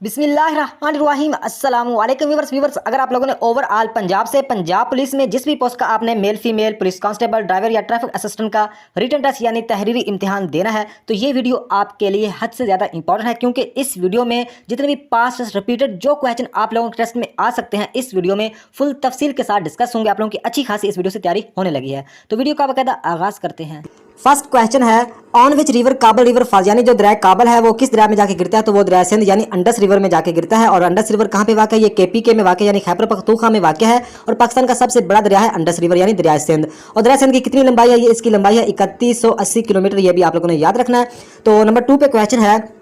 बिस्मिल्लाहिर्रहमानिर्रहीम अस्सलामु अलैकुम व्यूअर्स। अगर आप लोगों ने ओवरऑल पंजाब से पंजाब पुलिस में जिस भी पोस्ट का आपने male female police constable driver या ट्रैफिक असिस्टेंट का रिटन टेस्ट यानी तहरीरी इम्तिहान देना है तो ये वीडियो आपके लिए हद से ज़्यादा इंपॉर्टेंट है, क्योंकि इस वीडियो में जितने भी पास्ट रिपीटेड जो क्वेश्चन आप लोगों के टेस्ट में आ सकते हैं इस वीडियो में फुल तफसील के साथ डिस्कस होंगे। आप लोगों की अच्छी खासी इस वीडियो से तैयारी होने लगी है, तो वीडियो का बाकायदा आगाज़ करते हैं। फर्स्ट क्वेश्चन है, ऑन विच रिवर काबल रिवर फॉल्स, यानी जो दरिया काबल है वो किस दरिया में जाके गिरता है, तो वो दरिया सिंध यानी अंडस रिवर में जाके गिरता है। और अंडस रिवर कहाँ पे वाक़ है, ये केपीके में वाक़ है यानी खैबर पख्तूनख्वा में वाक़ है। और पाकिस्तान का सबसे बड़ा दरिया है अंडस रिवर यानी दरिया सिंध। और दरिया सिंध की कितनी लंबाई है, ये इसकी लंबाई है 3180 किलोमीटर, ये भी आप लोगों ने याद रखना है। तो नंबर 2 पे क्वेश्चन है,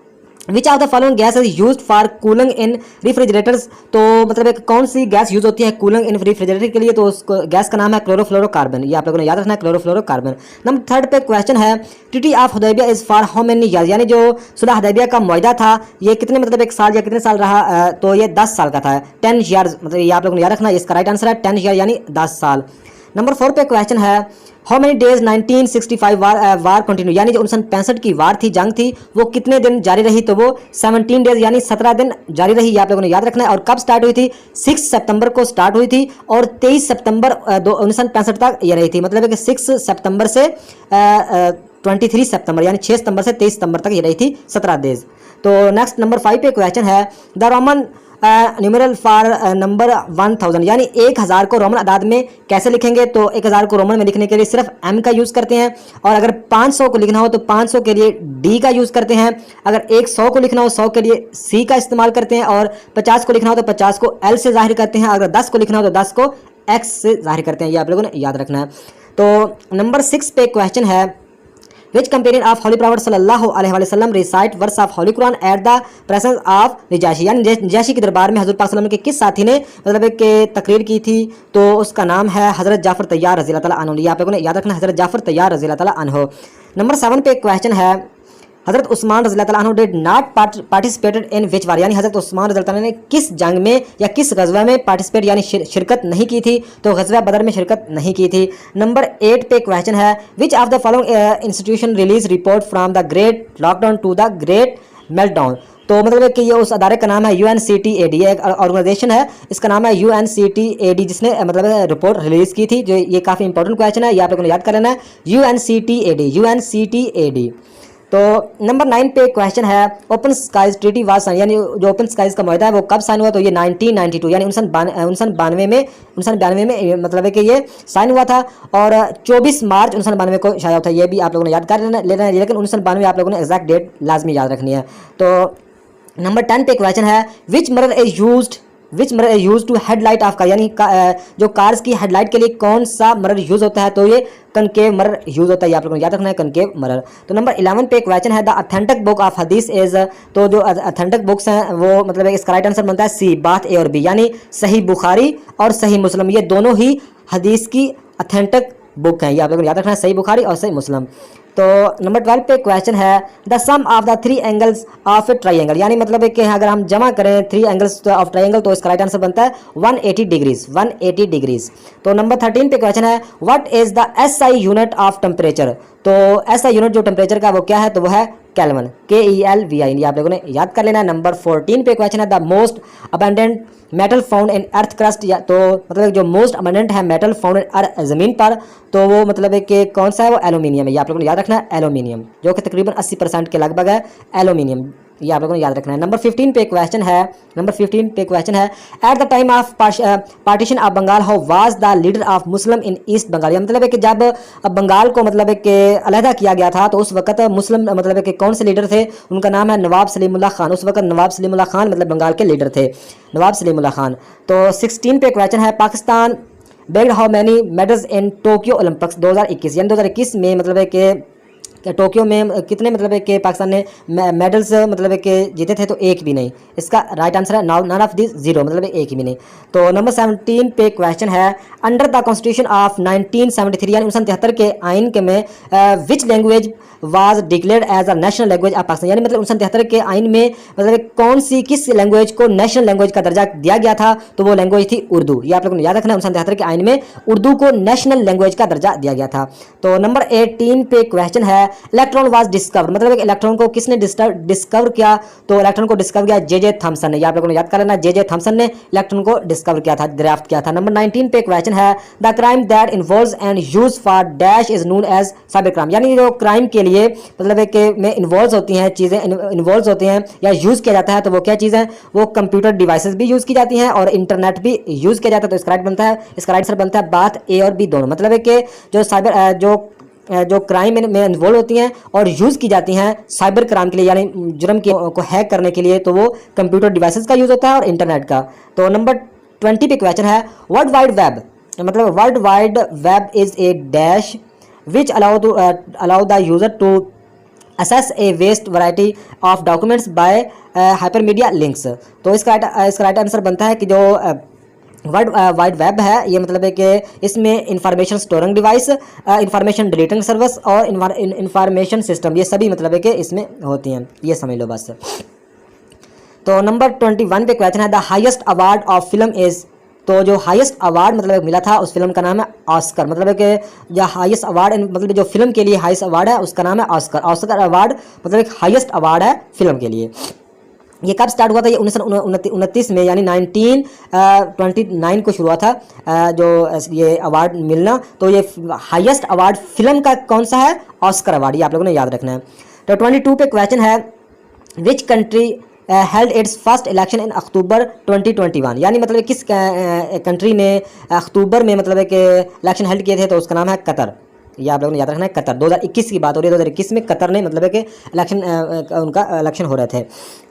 which of the following gas is used for cooling in refrigerators, तो मतलब एक कौन सी गैस यूज होती है कूलिंग इन रेफ्रिजरेटर के लिए, तो उस गैस का नाम है क्लोरोफ्लोरोकार्बन, ये आप लोगों ने याद रखना है क्लोरोफ्लोरोकार्बन। नंबर 3 पे क्वेश्चन है, treaty of Hudaibiya is for how many years, यानी जो सुलह हुदैबिया का मुआहदा था ये कितने मतलब एक साल या कितने साल रहा, तो ये 10 साल का था, 10 ईयर्स, मतलब ये आप लोगों ने याद रखना है। इसका राइट आंसर है 10 ईयर यानी 10 साल। नंबर 4 पे क्वेश्चन है, how many days 1965 war continue, यानी जो 1965 की वार थी, जंग थी, वो कितने दिन जारी रही, तो वो 17 डेज यानी 17 दिन जारी रही, ये आप लोगों ने याद रखना है। और कब स्टार्ट हुई थी, 6 सितंबर को स्टार्ट हुई थी और 23 सितंबर 1965 तक ये रही थी, मतलब कि 6 सितंबर से 23 सितंबर यानी 6 सितंबर से 23 सितंबर तक ये रही थी 17 डेज। तो नेक्स्ट नंबर 5 पे क्वेश्चन है, the Roman numeral for number 1000, यानी 1000 को रोमन अदाद में कैसे लिखेंगे, तो 1000 को रोमन में लिखने के लिए सिर्फ एम का यूज़ करते हैं। और अगर 500 को लिखना हो तो 500 के लिए डी का यूज़ करते हैं। अगर 100 को लिखना हो 100 के लिए सी का इस्तेमाल करते हैं। और 50 को लिखना हो तो 50 को एल से जाहिर करते हैं। अगर 10 को लिखना हो तो 10 को एक्स से जाहिर करते हैं, ये आप लोगों ने याद रखना है। तो नंबर 6 पे क्वेश्चन है, Which companion of Holy Prophet सल्लल्लाहु अलैहि वसल्लम recite verse of Holy Quran at the presence of Najashi, यानी नजाशी के दरबार में हजरत पाक सल्लल्लाहु अलैहि वसल्लम के किस साथी ने मतलब कि तकरीर की थी, तो उसका नाम है हजरत जाफर तैयार रज़ी अल्लाह तआला अन्हु, ये आप लोगों ने याद रखना है, हजरत जाफर तैयार रज़ी अल्लाह तआला अन्हु। नंबर 7 पे क्वेश्चन है, हजरत उस्मान रज़ी अल्लाह तआला अन्हु डिड नॉट पार्टिसिपेटेड इन विच वार, यानी हजरत उस्मान रज़ी अल्लाह तआला ने किस जंग में या किस गज़वा में पार्टिसिपेट यानी शिरकत नहीं की थी, तो गज़वा बदर में शिरकत नहीं की थी। नंबर 8 पे क्वेश्चन है, which of the following institution release report from the great lockdown to the great meltdown, तो मतलब कि ये उस अदारे का नाम है UNCTAD, ये एक ऑर्गेनाइजेशन है, इसका नाम है UNCTAD, जिसने मतलब रिपोर्ट रिलीज की थी। जो ये काफ़ी इंपॉर्टेंट क्वेश्चन है, ये आप लोगों ने याद कर लेना है, UNCTAD। तो नंबर 9 पे क्वेश्चन है, open skies treaty was sign, यानी जो ओपन स्काइज का मुआहदा है वो कब साइन हुआ, तो ये 1992 यानी 1992 में मतलब है कि ये साइन हुआ था। और 24 मार्च 1992 को शाया था, ये भी आप लोगों ने याद कर लेना है, लेकिन 1992 आप लोगों ने एग्जैक्ट डेट लाजमी याद रखनी है। तो नंबर 10 पे क्वेश्चन है, which mirror is use to headlight of car, यानी जो कार्स की हेडलाइट के लिए कौन सा मिरर यूज होता है, तो ये कनकेव मिरर यूज होता है, आप लोगों को याद रखना है कनकेव मिरर। तो नंबर 11 पे क्वेश्चन है, द ऑथेंटिक बुक ऑफ हदीस इज, तो जो ऑथेंटिक बुक्स हैं वो मतलब इसका राइट आंसर बनता है सी, बात ए और बी, यानी सही बुखारी और सही मुस्लिम, ये दोनों ही हदीस की ऑथेंटिक बुक हैं, ये आप लोगों को याद रखना है, सही बुखारी और सही मुस्लिम। तो नंबर 12 पे क्वेश्चन है, the sum of the 3 angles of a triangle, यानी मतलब है कि अगर हम जमा करें 3 एंगल्स ऑफ ट्राइंगल तो इसका राइट आंसर बनता है 180 डिग्रीज। तो नंबर 13 पे क्वेश्चन है, what is the SI unit of temperature, तो SI यूनिट जो टेम्परेचर का वो क्या है, तो वो है केल्विन, KELVI, ये आप लोगों ने याद कर लेना है। नंबर 14 पे क्वेश्चन है, the most abundant metal found in earth crust, या तो मतलब जो मोस्ट अबंडेंट है मेटल फाउंड इन ज़मीन पर, तो वो मतलब है कि कौन सा है, वो एल्यूमिनियम है, ये आप लोगों ने याद रखना है एल्यूमिनियम, जो कि तकरीबन 80% के लगभग है एल्यूमिनियम, ये आप लोगों ने याद रखना है। नंबर 15 पे क्वेश्चन है, at the time of partition of Bengal how was the leader of Muslim in east Bengal, या मतलब है कि जब बंगाल को मतलब है कि अलहदा किया गया था तो उस वक्त मुस्लिम मतलब है कि कौन से लीडर थे, उनका नाम है नवाब सलीमुल्लाह खान, उस वक्त नवाब सलीमुल्लाह खान मतलब बंगाल के लीडर थे, नवाब सलीमुल्लाह खान। तो 16 पे क्वेश्चन है, Pakistan bagged how many medals in Tokyo Olympics 2021, यानी 2021 में मतलब है कि टोक्यो में कितने मतलब है कि पाकिस्तान ने मेडल्स मतलब है कि जीते थे, तो एक भी नहीं, इसका राइट आंसर है नॉन ऑफ दिस 0, मतलब एक भी नहीं। तो नंबर 17 पे क्वेश्चन है, अंडर द कॉन्स्टिट्यूशन ऑफ 1973 यानी 1973 के आइन के में which language was declared as a national language of Pakistan, यानी मतलब 1973 के आइन में मतलब कौन सी किस लैंग्वेज को नेशनल लैंग्वेज का दर्जा दिया गया था, तो वो लैंग्वेज थी उर्दू, ये आप लोगों ने याद रखना है, 1973 के आइन में उर्दू को नेशनल लैंग्वेज का दर्जा दिया गया था। तो नंबर 18 पे क्वेश्चन है, इलेक्ट्रॉन वाज डिस्कवर्ड, मतलब एक इलेक्ट्रॉन को किसने डिस्कवर किया, तो इलेक्ट्रॉन को डिस्कवर किया जे थॉमसन ने। ये आप लोगों ने याद कर लेना, जे थॉमसन ने इलेक्ट्रॉन को डिस्कवर किया था, ड्राफ्ट किया था। नंबर 19 पे क्वेश्चन है, the crime that involves and use for dash is known as cyber crime, यानी जो क्राइम के लिए मतलब एक में इन्वॉल्व होती हैं, चीज़ें इन्वॉल्व होती हैं या यूज़ किया जाता है, तो वो क्या चीज़ है, वो कंप्यूटर डिवाइसेस भी यूज़ की जाती हैं और इंटरनेट भी यूज़ किया जाता है। तो इसका राइट बनता है, इसका राइट आंसर बनता है बात ए और बी दोनों, मतलब है कि जो साइबर जो क्राइम में इन्वॉल्व होती हैं और यूज़ की जाती हैं साइबर क्राइम के लिए, यानी जुर्म को हैक करने के लिए, तो वो कंप्यूटर डिवाइसेस का यूज़ होता है और इंटरनेट का। तो नंबर 20 पे क्वेश्चन है, वर्ल्ड वाइड वेब, मतलब world wide web is a dash which allow the user to access a vast variety of documents by hypermedia links. तो इसका राइट आंसर बनता है कि जो वर्ल्ड वाइड वेब है, ये मतलब है कि इसमें information storing device, information deleting service और इंफॉर्मेशन सिस्टम, ये सभी मतलब है कि इसमें होती हैं, ये समझ लो बस। तो नंबर 21 पे क्वेश्चन है, the highest award of film is, तो जो हाईएस्ट अवार्ड मतलब मिला था उस फिल्म का नाम है ऑस्कर, मतलब है कि जो हाईएस्ट अवार्ड मतलब जो फिल्म के लिए हाईएस्ट अवार्ड है उसका नाम है ऑस्कर। ऑस्कर अवार्ड मतलब एक हाईएस्ट अवार्ड है फिल्म के लिए। ये कब स्टार्ट हुआ था, ये 1929 में, यानी 1929 को शुरू हुआ था जो ये अवार्ड मिलना। तो ये हाईएस्ट अवार्ड फिल्म का कौन सा है, ऑस्कर अवार्ड, ये आप लोगों ने याद रखना है। तो 22 पे क्वेश्चन है, which country held its first election in October 2021, यानी मतलब किस कंट्री ने अक्टूबर में मतलब कि इलेक्शन हेल्ड किए थे, तो उसका नाम है कतर। ये आप लोगों ने याद रखना है, कतर। 2021 की बात हो रही है, 2021 में कतर ने मतलब है कि इलेक्शन उनका इलेक्शन हो रहे थे।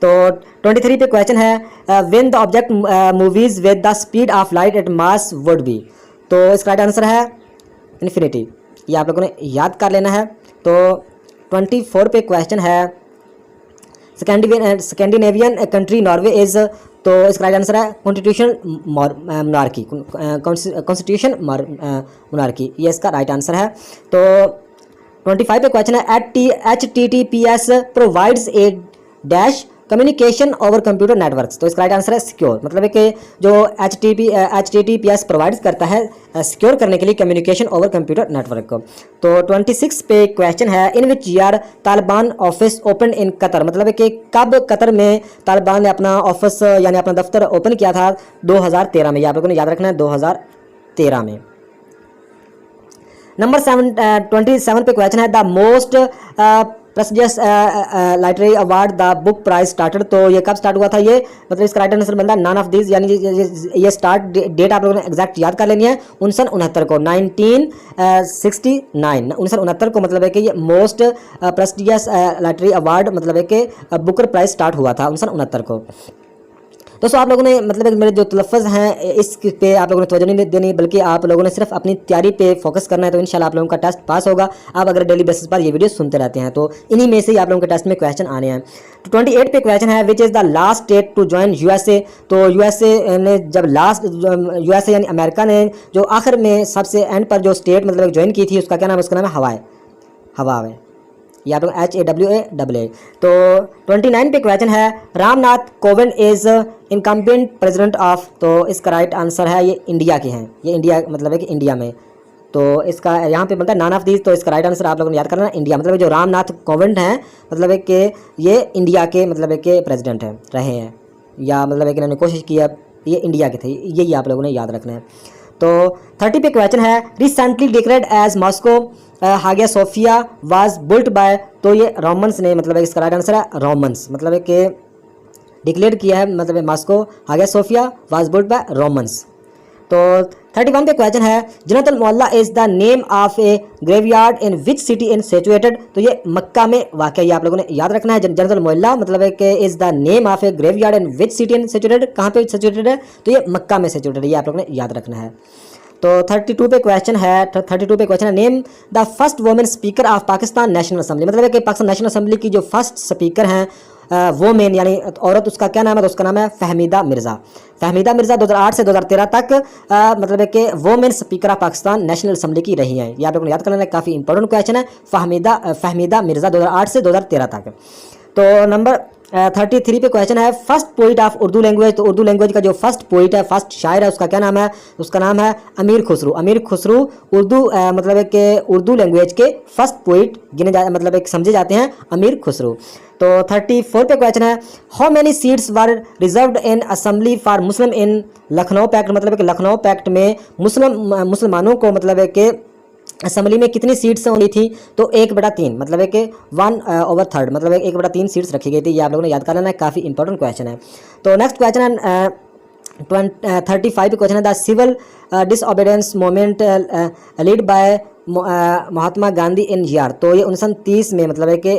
तो 23 पे क्वेश्चन है, when the object movies with the speed of light at mass would be, तो इसका राइट आंसर है इन्फिनिटी, ये आप लोगों ने याद कर लेना है। तो 24 पे क्वेश्चन है, स्कैंडिनेवियन कंट्री नॉर्वे इज, तो इसका राइट आंसर है कॉन्स्टिट्यूशन मोनार्की, कॉन्स्टिट्यूशन मोनार्की, ये इसका राइट आंसर है। तो 25 पे क्वेश्चन है, HTTPS provides a dash communication over computer networks, तो इसका राइट आंसर है सिक्योर, मतलब है कि जो HTTPS प्रोवाइड करता है सिक्योर करने के लिए कम्युनिकेशन ओवर कंप्यूटर नेटवर्क को। तो 26 पे क्वेश्चन है, in which year Taliban office open in Qatar, मतलब है कि कब कतर में तालिबान ने अपना ऑफिस यानी अपना दफ्तर ओपन किया था, 2013 में, ये आप लोगों ने याद रखना है, 2013 में। नंबर 27 पे क्वेश्चन है, the most prestigious literary award the book prize started, तो ये कब स्टार्ट हुआ था, ये मतलब इसका राइट आंसर बनता है नन ऑफ दिस, यानी ये स्टार्ट डेट आप लोगों ने एग्जैक्ट याद कर लेनी है, 1969 को, 1969 को, मतलब है कि ये मोस्ट प्रेस्टिजियस लिटरेरी अवार्ड मतलब है कि बुकर प्राइज स्टार्ट हुआ था 1969 को। दोस्तों आप लोगों ने मतलब मेरे जो तलफ़्फ़ुज़ हैं इस पे आप लोगों ने तवज्जो नहीं देनी, बल्कि आप लोगों ने सिर्फ अपनी तैयारी पे फोकस करना है, तो इंशाल्लाह आप लोगों का टेस्ट पास होगा। आप अगर डेली बेसिस पर ये वीडियो सुनते रहते हैं तो इन्हीं में से ही आप लोगों के टेस्ट में क्वेश्चन आने हैं। तो 28 पे क्वेश्चन है, which is the last state to join USA, तो USA ने जब लास्ट USA यानी अमेरिका ने जो आखिर में सबसे एंड पर जो स्टेट मतलब ज्वाइन की थी, उसका क्या नाम है, उसका नाम है हवाई, ये आप लोग HAWA। तो 29 पे क्वेश्चन है, Ramnath Kovind is incumbent president of, तो इसका राइट आंसर है ये इंडिया के हैं, ये इंडिया मतलब है कि इंडिया में, तो इसका यहाँ पे बनता है नन ऑफ दीज, तो इसका राइट आंसर आप लोगों ने याद करना है इंडिया, मतलब जो रामनाथ कोविंद हैं मतलब है कि ये इंडिया के मतलब है कि प्रेसिडेंट हैं रहे हैं, या मतलब है कि इन्होंने कोशिश की है, ये इंडिया के थे, यही आप लोगों ने याद रखना है। तो 30 पे क्वेश्चन है, recently declared as Moscow Hagia Sophia was built by, तो ये रोमन्स ने मतलब है, इसका राइट आंसर है रोमन्स, मतलब है कि डिक्लेयर किया है, मतलब Moscow Hagia Sophia was built by Romans. तो 31 पे क्वेश्चन है, Jannatul Mualla is the name of a graveyard in which city in situated, तो ये मक्का में वाक़, ये आप लोगों ने याद रखना है। जन्नतुल मोहल्ला मतलब है कि is the name of a graveyard in which city in situated, कहाँ पे सिचुएटेड है, तो ये मक्का में सिचुएटेड है, ये आप लोगों ने याद रखना है। तो 32 पे क्वेश्चन है, name the first women speaker of Pakistan national assembly, मतलब है कि पाकिस्तान नेशनल असेंबली की जो फर्स्ट स्पीकर हैं वोमेन यानी औरत, उसका क्या नाम है, तो उसका नाम है फहमीदा मिर्ज़ा। 2008 से 2013 तक मतलब है कि women speaker of Pakistan national assembly की रही हैं, ये आप लोगों ने याद कर लेना, काफ़ी इंपॉर्टेंट क्वेश्चन है। फहमीदा मिर्ज़ा 2008 से 2013 तक। तो नंबर 33 पे क्वेश्चन है first poet of Urdu language. तो उर्दू लैंग्वेज का जो फर्स्ट पोइट है, फर्स्ट शायर है, उसका क्या नाम है? उसका नाम है अमीर खुसरू। अमीर खुसरू उर्दू मतलब है कि उर्दू लैंग्वेज के फर्स्ट पोइट मतलब एक समझे जाते हैं अमीर खुसरू। तो 34 पे क्वेश्चन है how many seats were reserved in assembly for Muslim in Lucknow pact. मतलब है कि लखनऊ पैक्ट में मुसलमानों को मतलब है कि असेंबली में कितनी सीट्स होनी थी? तो 1/3 मतलब है कि 1/3 मतलब 1/3 सीट्स रखी गई थी। ये आप लोगों ने याद कर लेना है, काफ़ी इंपॉर्टेंट क्वेश्चन है। तो नेक्स्ट क्वेश्चन है 35 क्वेश्चन है the civil disobedience movement lead by Mahatma Gandhi in year. तो ये 1930 में मतलब है कि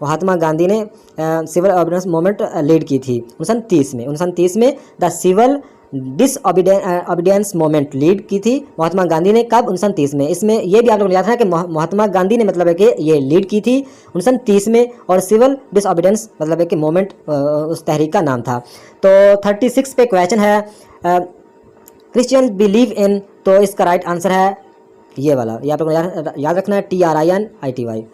महात्मा गांधी ने सिविल ऑबिडियंस मूवमेंट लीड की थी 1930 में the civil disobedience movement lead की थी महात्मा गांधी ने। कब? 1930 में। इसमें यह भी आप लोगों को याद है कि महात्मा गांधी ने मतलब है कि ये लीड की थी 1930 में, और सिविल डिसओबीडियंस मतलब है कि मूवमेंट उस तहरीक का नाम था। तो 36 पे क्वेश्चन है क्रिश्चियन बिलीव इन। तो इसका राइट आंसर है ये वाला, ये आप लोगों को याद रखना है TRINITY।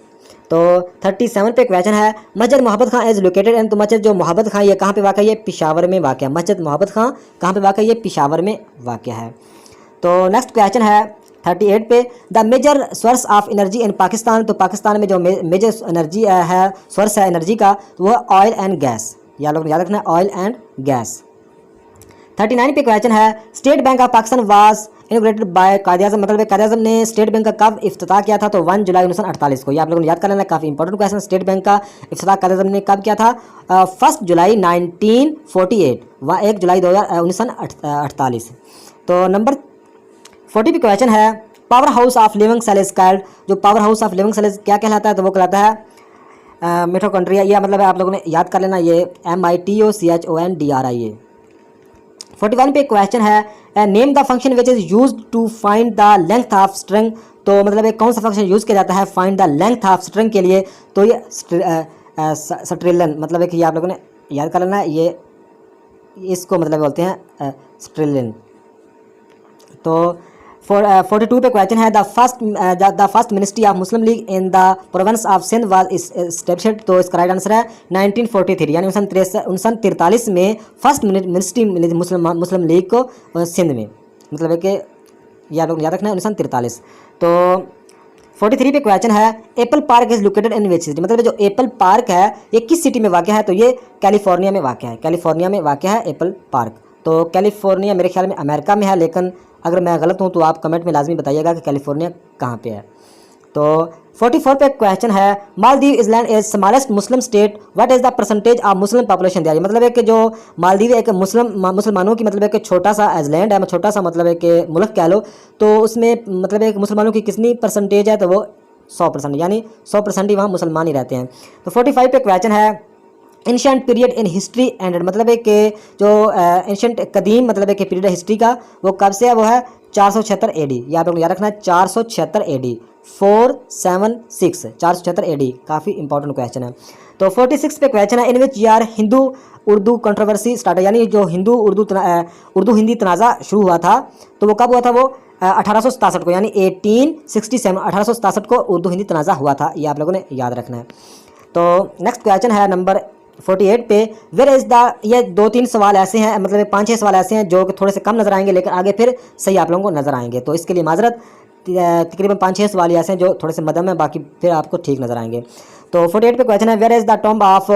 तो 37 पे क्वेश्चन है मस्जिद मोहब्बत खां इज लोकेटेड इन। तो मस्जिद जो मोहब्बत खां ये कहाँ पे वाक़ है? ये पेशावर में वाक़ है। मस्जिद मोहब्बत खां कहाँ पे वाक़ है? ये पेशावर में वाक़ है। तो नेक्स्ट क्वेश्चन है 38 पे the major source of energy in Pakistan. तो पाकिस्तान में जो मेजर एनर्जी है, सोर्स है एनर्जी का, तो वो ऑयल एंड गैस। ये आप लोग याद रखना है, ऑयल एंड गैस। 39 पे क्वेश्चन है state bank of Pakistan was inaugurated bye कायदे आज़म। मतलब कायदे आज़म ने स्टेट बैंक का कब इफ्तिताह किया था? तो 1 जुलाई 1948 को। ये आप लोगों ने याद कर लेना, काफ़ी इंपॉर्टेंट क्वेश्चन। स्टेट बैंक का इफ्तिताह कायदे आज़म ने कब किया था? 1 जुलाई 1948, 1 जुलाई 1948। तो नंबर 40 पे क्वेश्चन है power house of living cell is called. जो power house of living cell क्या कहलाता है? तो वो कहलाता है मिटोकॉन्ड्रिया। यह मतलब आप लोगों ने याद कर लेना, ये MITOCHONDRIA। 41 पे क्वेश्चन है name the function which is used to find the length of string. तो मतलब एक कौन सा फंक्शन यूज़ किया जाता है find the length of string के लिए? तो ये स्ट्रिलन मतलब है कि ये आप लोगों ने याद कर लेना है, ये इसको मतलब बोलते हैं स्ट्रिलन। तो 42 पे क्वेश्चन है the first ministry of Muslim league in the province of Sindh was established. तो इसका राइट आंसर है 1943 यानी 1943 में फर्स्ट मिनिस्ट्री मिली मुस्लिम लीग को सिंध में। मतलब है कि ये लोग याद रखना है 1943। तो 43 पे क्वेश्चन है Apple park is located in which city. मतलब जो एप्पल पार्क है ये किस सिटी में वाक़ है? तो ये कैलिफोर्निया में वाक़ है। कैलिफोर्निया में वाक़ है एप्पल पार्क। तो कैलिफोर्निया मेरे ख्याल में अमेरिका में है, लेकिन अगर मैं गलत हूँ तो आप कमेंट में लाजमी बताइएगा कि कैलिफोर्निया कहाँ पे है। तो 44 पे क्वेश्चन है Maldives island is smallest Muslim state what is the percentage of Muslim population there. मतलब है कि जो मालदीव एक मुसलमानों की मतलब है कि छोटा सा आइलैंड है, छोटा सा मतलब है कि मुल्क कह लो, तो उसमें मतलब एक मुसलमानों की कितनी परसेंटेज है? तो वो 100%, यानी 100% ही वहाँ मुसलमान ही रहते हैं। तो 45 पे क्वेश्चन है ancient period in history ended. मतलब है कि जो एंशिएंट कदीम मतलब है कि पीरियड है हिस्ट्री का, वो कब से है? वो है 476 AD। ये आप लोग याद रखना है 476 AD 476 476 AD। काफ़ी इंपॉर्टेंट क्वेश्चन है। तो 46 पे क्वेश्चन है in which year Hindu Urdu controversy start है। यानी जो हिंदू उर्दू हिंदी तनाज़ा शुरू हुआ था, तो वो कब हुआ था? वो 1867 को, यानी 1867 1867 को उर्दू हिंदी तनाज़ा हुआ था। ये आप लोगों ने याद रखना है। तो नेक्स्ट क्वेश्चन है नंबर 48 पे वेयर इज़ द। ये 2-3 सवाल ऐसे हैं, मतलब 5-6 सवाल ऐसे हैं जो कि थोड़े से कम नज़र आएंगे, लेकिन आगे फिर सही आप लोगों को नज़र आएंगे। तो इसके लिए माजरत, तकरीबन 5-6 सवाल ऐसे हैं जो थोड़े से मदम हैं, बाकी फिर आपको ठीक नज़र आएंगे। तो 48 पे क्वेश्चन है where is the tomb of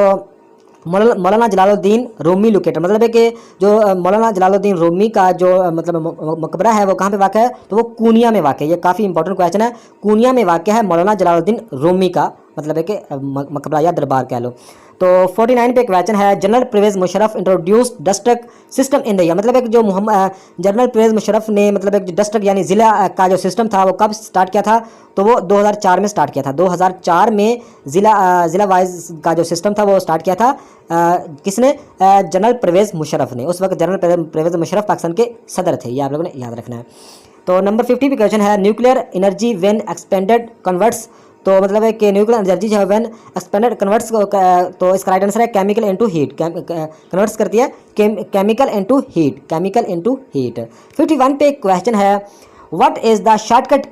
Maulana Jalaluddin Rumi located. मतलब है कि जो मौलाना जलालुद्दीन रूमी का जो मतलब मकबरा है वो कहाँ पे वाक़ है? तो वो कूनिया में वाक़ है। ये काफ़ी इंपॉर्टेंट क्वेश्चन है। कूनिया में वाक़ है मौलाना जलालुद्दीन रूमी का मतलब है कि मकबरा या दरबार कह लो। तो 49 पे क्वेश्चन है General Pervez Musharraf introduced district system in the year. मतलब एक जो जनरल परवेज़ मुशर्रफ ने मतलब एक डिस्ट्रिक्ट यानी ज़िला का जो सिस्टम था वो कब स्टार्ट किया था? तो वो 2004 में स्टार्ट किया था। 2004 में ज़िला वाइज का जो सिस्टम था वो स्टार्ट किया था किसने? जनरल परवेज़ मुशर्रफ ने। उस वक्त जनरल परवेज़ मुशर्रफ पाकिस्तान के सदर थे। ये आप लोगों ने याद रखना है। तो नंबर 50 पे क्वेश्चन है nuclear energy when expanded converts. तो मतलब है कि न्यूक्लियर एनर्जी जो है व्हेन एक्सपेंडेड कन्वर्ट्स, तो इसका राइट आंसर है केमिकल इनटू हीट। कन्वर्ट्स करती है chemical into heat, chemical into heat. 51 पे क्वेश्चन है what is the shortcut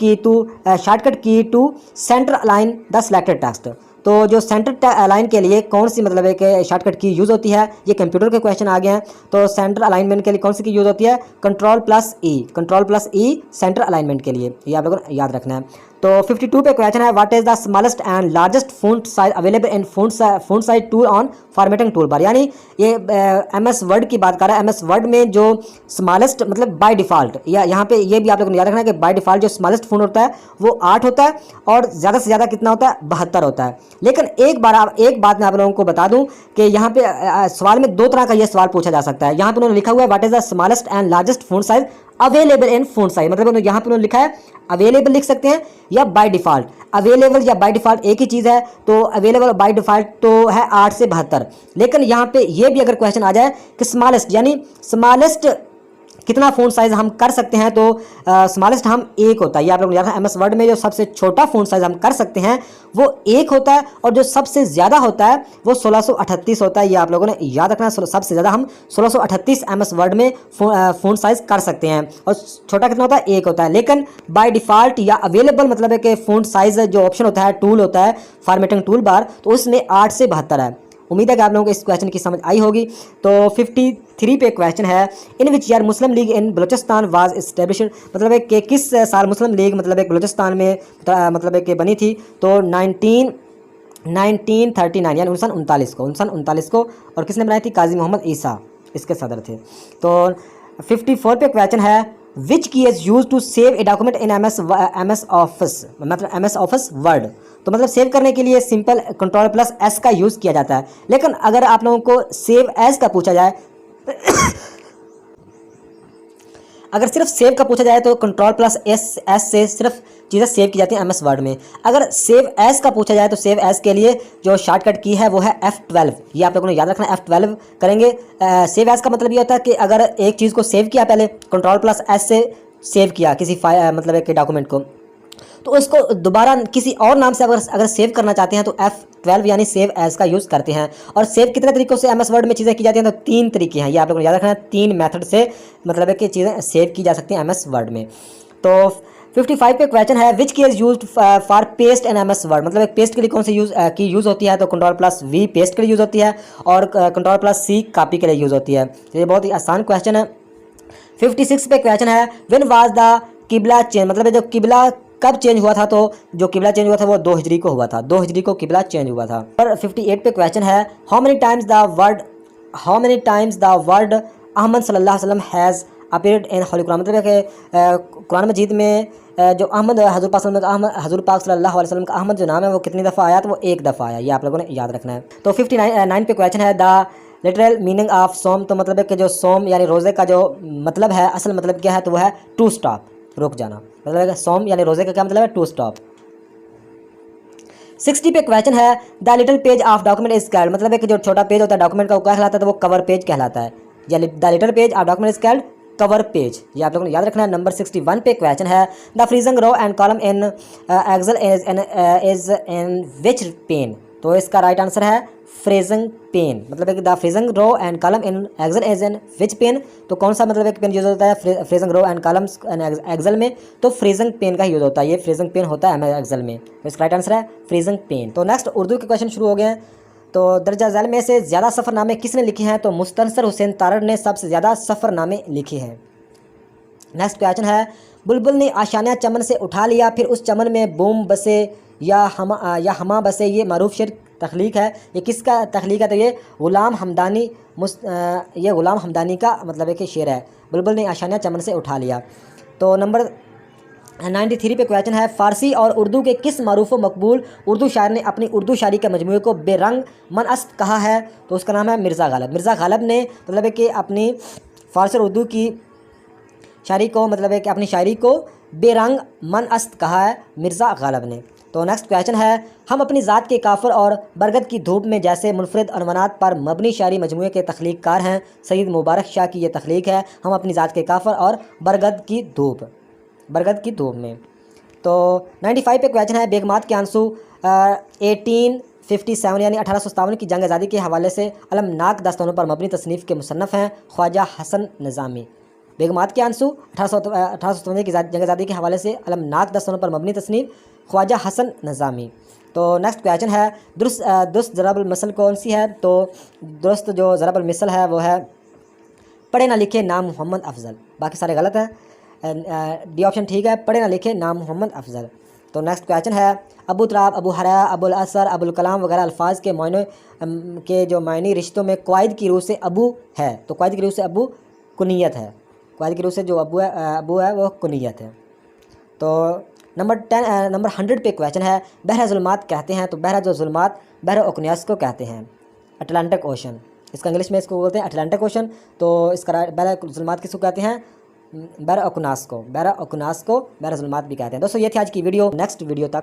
key to centre align the selected text. तो जो सेंटर अलाइन के लिए कौन सी मतलब एक शॉर्टकट की यूज़ होती है, ये कंप्यूटर के क्वेश्चन आ गए हैं। तो सेंटर अलाइनमेंट के लिए कौन सी की यूज़ होती है, कंट्रोल प्लस ई सेंटर अलाइनमेंट के लिए, ये आप लोगों को याद रखना है। तो 52 पे क्वेश्चन है, what is the smallest and largest font size available in font size tool on formatting tool bar. यानी ये एमएस वर्ड की बात कर रहा है। एमएस वर्ड में जो स्मॉलेस्ट मतलब बाय डिफ़ॉल्ट, या यहाँ पे ये भी आप लोगों ने याद रखना है कि बाय डिफ़ॉल्ट जो स्मॉलेस्ट फ़ॉन्ट होता है वो 8 होता है और ज़्यादा से ज़्यादा कितना होता है, 72 होता है। लेकिन एक बात मैं आप लोगों को बता दूं कि यहाँ पे सवाल में दो तरह का ये सवाल पूछा जा सकता है। यहाँ पे उन्होंने लिखा हुआ है what is the smallest and largest font size available in font size, मतलब यहाँ पे उन्होंने लिखा है अवेलेबल लिख सकते हैं या बाय डिफ़ॉल्ट। अवेलेबल या बाय डिफ़ॉल्ट एक ही चीज़ है, तो अवेलेबल बाय डिफ़ॉल्ट तो है 8 से 72। लेकिन यहाँ पे ये भी अगर क्वेश्चन आ जाए कि स्मॉलेस्ट यानी स्मॉलेस्ट कितना फ़ॉन्ट साइज़ हम कर सकते हैं, तो स्मॉलेस्ट हम 1 होता है। ये आप लोगों ने याद है, एमएस वर्ड में जो सबसे छोटा फ़ॉन्ट साइज़ हम कर सकते हैं वो 1 होता है, और जो सबसे ज़्यादा होता है वो 1638 होता है। ये आप लोगों ने याद रखना है, सबसे ज़्यादा हम 1638 एमएस वर्ड में फ़ॉन्ट साइज़ कर सकते हैं, और छोटा कितना होता है, 1 होता है। लेकिन बाय डिफ़ॉल्ट या अवेलेबल मतलब है कि फ़ॉन्ट साइज़ जो ऑप्शन होता है, टूल होता है फॉर्मेटिंग टूल बार, तो उसमें 8 से 72 है। उम्मीद है कि आप लोगों को इस क्वेश्चन की समझ आई होगी। तो 53 पे क्वेश्चन है, in which year Muslim league in Balochistan was established, मतलब है कि किस साल मुस्लिम लीग मतलब एक बलूचिस्तान में मतलब है कि बनी थी। तो 1939 यानी 1939 को, और किसने बनाई थी, काजी मोहम्मद ईसा इसके सदर थे। तो 54 पे क्वेश्चन है, which key is use to save a document in MS office, मतलब एमएस ऑफिस वर्ड। तो मतलब सेव करने के लिए सिंपल कंट्रोल+S का यूज़ किया जाता है। लेकिन अगर आप लोगों को सेव एज का पूछा जाए अगर सिर्फ सेव का पूछा जाए तो कंट्रोल+S से सिर्फ चीज़ें सेव की जाती हैं एमएस वर्ड में। अगर सेव एज का पूछा जाए तो सेव एज के लिए जो शॉर्टकट की है वो है F12। ये आप लोगों ने याद रखना है, F12 करेंगे। सेव एज का मतलब ये होता है कि अगर एक चीज़ को सेव किया, पहले कंट्रोल+S से सेव किया किसी मतलब एक डॉक्यूमेंट को, तो उसको दोबारा किसी और नाम से अगर सेव करना चाहते हैं तो F12 यानी सेव एज का यूज़ करते हैं। और सेव कितने तरीकों से एमएस वर्ड में चीज़ें की जाती हैं, तो 3 तरीके हैं। ये आप लोगों ने याद रखना है, 3 मेथड से मतलब है कि चीज़ें सेव की जा सकती हैं एमएस वर्ड में। तो 55 पे क्वेश्चन है, which key is used for paste in MS word, मतलब एक पेस्ट के लिए कौन सी यूज़ होती है, तो कंट्रोल+V पेस्ट के लिए यूज़ होती है, और कंट्रोल+C कॉपी के लिए यूज़ होती है। तो ये बहुत ही आसान क्वेश्चन है। 56 पे क्वेश्चन है, व्हेन वाज द किबला चेंज, मतलब जो किबला कब चेंज हुआ था, तो जो किबला चेंज हुआ था वो 2 हिजरी को हुआ था, 2 हिजरी को किबला चेंज हुआ था। पर 58 पे क्वेश्चन है, how many times the word Ahmad सल्लल्लाहु अलैहि वसल्लम has appeared in holy Quran, मतलब कि कुरान मजीद में जो अहमद हज़ूर पाक सल्लल्लाहु अलैहि वसल्लम का अहमद जो नाम है वो कितनी दफ़ा आया, तो वो 1 दफ़ा आया। ये आप लोगों ने याद रखना है। तो 59 पे क्वेश्चन है, द लिटरल मीनिंग ऑफ सोम, तो मतलब है कि जो सोम यानी रोज़े का जो मतलब है, असल मतलब क्या है, तो वो है टू स्टॉप, रुक जाना। मतलब सोम यानी रोज़े का क्या मतलब है, टू स्टॉप। 60 पे क्वेश्चन है, the little page of document is called, मतलब है कि जो छोटा पेज होता है डॉक्यूमेंट का वो क्या कहलाता है, तो वो कवर पेज कहलाता है। या the little page of document is called cover page, ये आप लोगों ने याद रखना है। नंबर 61 पे क्वेश्चन है, the freezing row and column in Excel is in which pane, तो इसका राइट आंसर है फ्रेजिंग पेन, मतलब है कि the freezing row and column in Excel is in which pane, तो कौन सा मतलब एक पेन यूज़ होता है freezing row and columns Excel में, तो फ्रीजिंग पेन का यूज़ होता है। ये फ्रीजिंग पेन होता है एक्सेल में, तो इसका राइट आंसर है फ्रीजिंग पेन। तो नेक्स्ट उर्दू के क्वेश्चन शुरू हो गए हैं। तो दर्जा झैल में से ज़्यादा सफ़रनामे किसने लिखे हैं, तो मुस्तनसर हुसैन तारड़ ने सबसे ज़्यादा सफ़रनामे लिखे हैं। नेक्स्ट क्वेश्चन है, बुलबुल ने आशाना चमन से उठा लिया, फिर उस चमन में बोम बसे या हमा बसे, ये मरूफ शेर तख्लीक है। ये किसका तख्लीक है, तो ये गुलाम हमदानी का मतलब है कि शेर है, बुलबुल ने आशाना चमन से उठा लिया। तो नंबर 93 पे क्वेश्चन है, फ़ारसी और उर्दू के किस मरूफ व मकबूल उर्दू शायर ने अपनी उर्दू शायरी के मजमूए को बेरंग मनअस्त कहा है, तो उसका नाम है मिर्ज़ा गालिब। मिर्ज़ा गालिब ने मतलब है कि अपनी फ़ारसी और उर्दू की शायरी को मतलब है कि अपनी शायरी को बेरंग मनअस्त कहा है मिर्ज़ा गालिब ने। तो नेक्स्ट क्वेश्चन है, हम अपनी ज़ात के काफ़र और बरगद की धूप में जैसे मुनफरिद अनवनात पर मबनी शायरी मजमूए के तख्लीक़कार हैं। सईद मुबारक शाह की ये तख्लीक है, हम अपनी ज़ात के काफ़र और बरगद की धूप में। तो 95 पे क्वेश्चन है, बेगमात के आंसू 1857 यानी 1857 की जंग आज़ादी के हवाले से अलमनाक दास्तानों पर मबनी तसनीफ़ के मुसन्नफ़ हैं ख्वाजा हसन निज़ामी। बेगमात के आंसू 1857 की जंग आज़ादी के हवाले से अलमनाक दास्तानों पर मबनी तसनीफ़ ख्वाजा हसन निज़ामी। तो नेक्स्ट क्वेश्चन है दुरुस्त ज़रबुल मिसल कौन सी है? तो दुरुस्त जो ज़रबुल मिसल है वो है पढ़े ना लिखे नाम मोहम्मद अफजल। बाकी सारे गलत हैं। डी ऑप्शन ठीक है, पढ़े ना लिखे नाम मोहम्मद अफजल। तो नेक्स्ट क्वेश्चन है अबू तराब, अबू हरा, अबुल असर, अबुल कलाम वगैरह अल्फाज के मायने के जो मायनी रिश्तों में क़वाइद की रूह से अबू है, तो क़वाइद की रूह से अबू कुनियत है। क़वाइद की रूह से जो अबू है वो कुनियत है। तो नंबर 100 पे क्वेश्चन है बहरा ज़ुल्मात कहते हैं, तो बहरा जो ज़ुल्मात बहरा ओकनियास को कहते हैं, अटलांटिक ओशन। इसका इंग्लिश में इसको बोलते हैं अटलांटिक ओशन। तो इसका बहरा ज़ुल्मात किसको कहते हैं? बहरा ओकनास को, बहरा ओकनास को बहरा ज़ुल्मात भी कहते हैं। दोस्तों ये थी आज की वीडियो, नेक्स्ट वीडियो तक